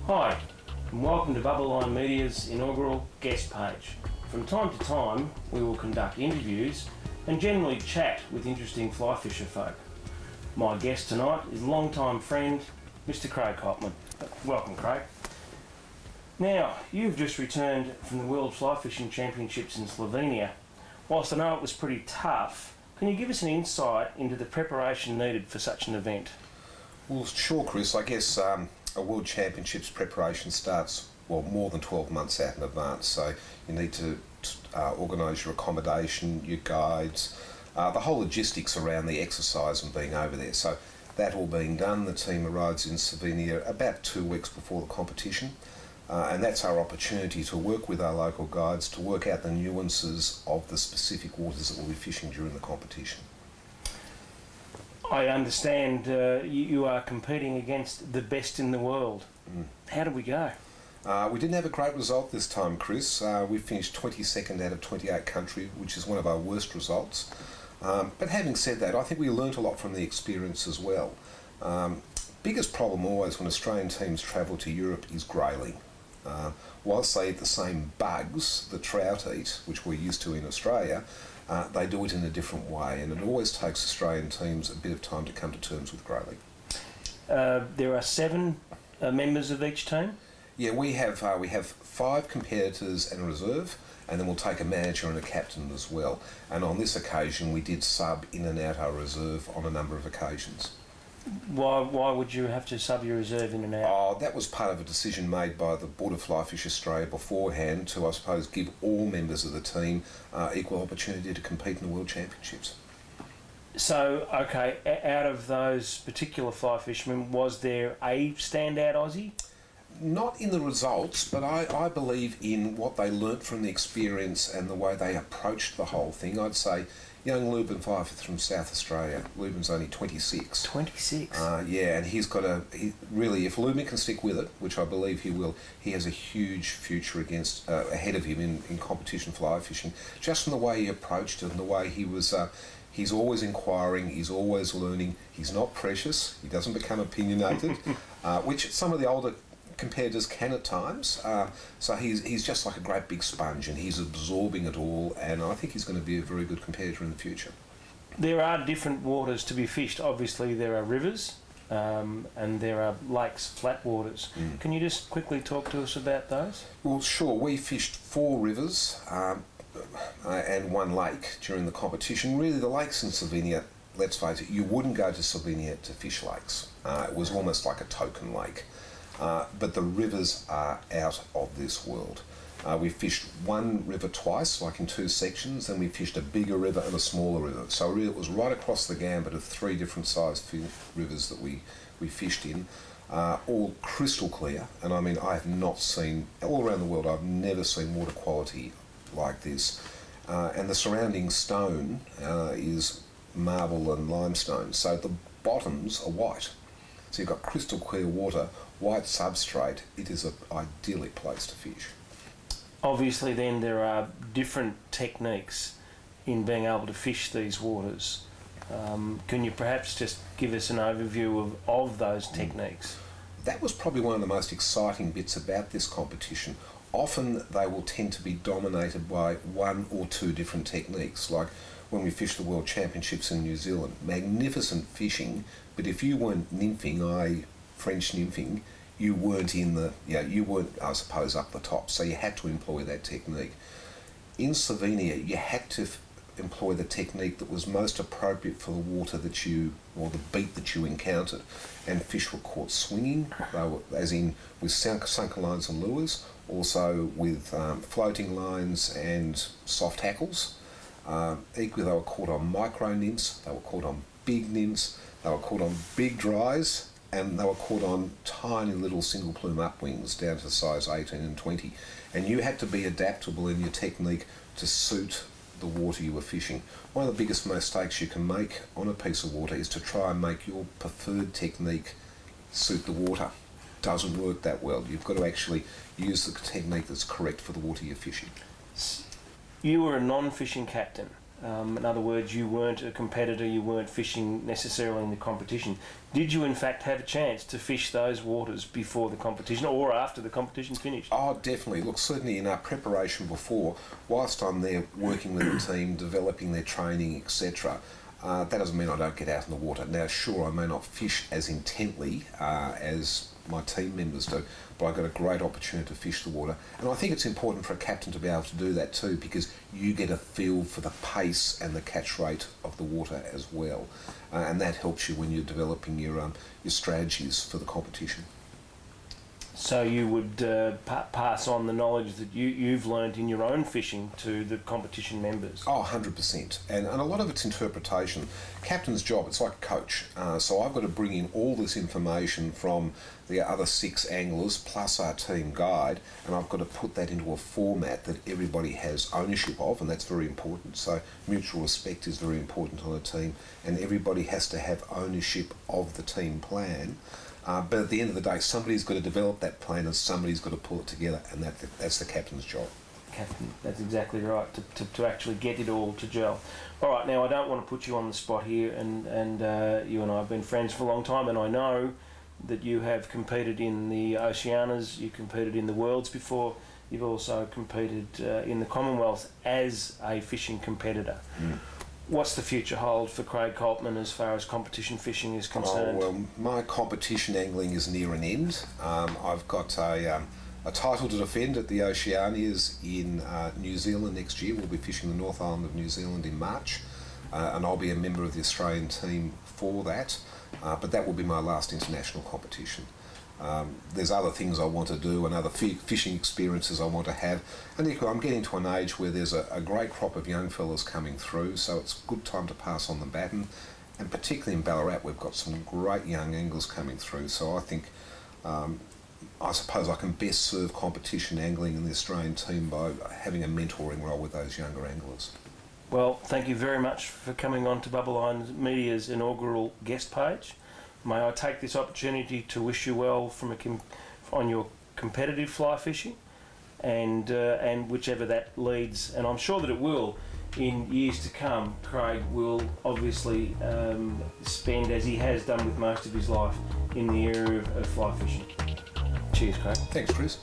Hi, and welcome to Bubbleline Media's inaugural guest page. From time to time, we will conduct interviews and generally chat with interesting fly fisher folk. My guest tonight is longtime friend, Mr. Craig Coltman. Welcome, Craig. Now, you've just returned from the World Fly Fishing Championships in Slovenia. Whilst I know it was pretty tough, can you give us an insight into the preparation needed for such an event? Well, sure, Chris. I guess a World Championships preparation starts, more than 12 months out in advance. So you need to organise your accommodation, your guides, the whole logistics around the exercise and being over there. So that all being done, the team arrives in Slovenia about 2 weeks before the competition. And that's our opportunity to work with our local guides to work out the nuances of the specific waters that we'll be fishing during the competition. I understand you are competing against the best in the world. How did we go? We didn't have a great result this time, Chris. We finished 22nd out of 28 countries, which is one of our worst results. But having said that, I think we learnt a lot from the experience as well. Biggest problem always when Australian teams travel to Europe is grayling. Whilst they eat the same bugs the trout eat, which we're used to in Australia, they do it in a different way, and it always takes Australian teams a bit of time to come to terms with grayling. There are 7 members of each team? Yeah, we have 5 competitors and a reserve, and then we'll take a manager and a captain as well. And on this occasion, we did sub in and out our reserve on a number of occasions. Why would you have to sub your reserve in and out? Oh, that was part of a decision made by the Board of Fly Fish Australia beforehand to, I suppose, give all members of the team equal opportunity to compete in the World Championships. So, okay, out of those particular fly fishermen, was there a standout Aussie? Not in the results, but I believe in what they learnt from the experience and the way they approached the whole thing. I'd say young Leuben Pfeiffer from South Australia. Leuben's only 26. 26? Yeah, and he's got really, if Leuben can stick with it, which I believe he will, he has a huge future ahead of him in competition fly fishing, just from the way he approached it and the way he was. He's always inquiring, he's always learning, he's not precious, he doesn't become opinionated, which some of the older competitors can at times. So he's just like a great big sponge and he's absorbing it all, and I think he's going to be a very good competitor in the future. There are different waters to be fished. Obviously there are rivers and there are lakes, flat waters. Can you just quickly talk to us about those? Well, sure. We fished 4 rivers and 1 lake during the competition. Really, the lakes in Slovenia, let's face it, you wouldn't go to Slovenia to fish lakes. It was almost like a token lake. But the rivers are out of this world. We fished 1 river twice, like in 2 sections, then we fished a bigger river and a smaller river. So really it was right across the gambit of 3 different sized rivers that we fished in, all crystal clear. And I mean, I have not seen, all around the world, I've never seen water quality like this. And the surrounding stone is marble and limestone, so the bottoms are white. So you've got crystal clear water, white substrate. It is an idyllic place to fish. Obviously then there are different techniques in being able to fish these waters. Can you perhaps just give us an overview of those techniques? That was probably one of the most exciting bits about this competition. Often they will tend to be dominated by 1 or 2 different techniques, like when we fished the World Championships in New Zealand. Magnificent fishing, but if you weren't nymphing, French nymphing, you weren't you weren't, I suppose, up the top, so you had to employ that technique. In Slovenia, you had to employ the technique that was most appropriate for the water or the beat that you encountered, and fish were caught swinging, as in with sunken lines and lures, also with floating lines and soft hackles. Equally, they were caught on micro nymphs, they were caught on big nymphs, they were caught on big dries, and they were caught on tiny little single plume upwings down to size 18 and 20. And you had to be adaptable in your technique to suit the water you were fishing. One of the biggest mistakes you can make on a piece of water is to try and make your preferred technique suit the water. Doesn't work that well. You've got to actually use the technique that's correct for the water you're fishing. You were a non-fishing captain. In other words, you weren't a competitor, you weren't fishing necessarily in the competition. Did you in fact have a chance to fish those waters before the competition or after the competition finished? Oh, definitely. Look, certainly in our preparation before, whilst I'm there working with the team, developing their training, etc., that doesn't mean I don't get out in the water. Now, sure, I may not fish as intently as my team members do, but I got a great opportunity to fish the water. And I think it's important for a captain to be able to do that too, because you get a feel for the pace and the catch rate of the water as well. And that helps you when you're developing your strategies for the competition. So you would pass on the knowledge that you've learned in your own fishing to the competition members? Oh, 100%. And a lot of it's interpretation. Captain's job, it's like a coach. So I've got to bring in all this information from the other 6 anglers plus our team guide, and I've got to put that into a format that everybody has ownership of, and that's very important. So mutual respect is very important on a team, and everybody has to have ownership of the team plan. But at the end of the day, somebody's got to develop that plan and somebody's got to pull it together, and that's the captain's job. Captain, that's exactly right, to actually get it all to gel. All right, now I don't want to put you on the spot here, and you and I have been friends for a long time, and I know that you have competed in the Oceanias, you competed in the Worlds before, you've also competed in the Commonwealth as a fishing competitor. What's the future hold for Craig Coltman as far as competition fishing is concerned? Oh, well, my competition angling is near an end. I've got a title to defend at the Oceanias in New Zealand next year. We'll be fishing the North Island of New Zealand in March, and I'll be a member of the Australian team for that. But that will be my last international competition. There's other things I want to do and other fishing experiences I want to have. And I'm getting to an age where there's a great crop of young fellas coming through, so it's a good time to pass on the baton. And particularly in Ballarat, we've got some great young anglers coming through, so I think I suppose I can best serve competition angling in the Australian team by having a mentoring role with those younger anglers. Well, thank you very much for coming on to Bubbleline Media's inaugural guest page. May I take this opportunity to wish you well on your competitive fly fishing, and whichever that leads, and I'm sure that it will in years to come. Craig will obviously spend, as he has done with most of his life, in the area of fly fishing. Cheers, Craig. Thanks, Chris.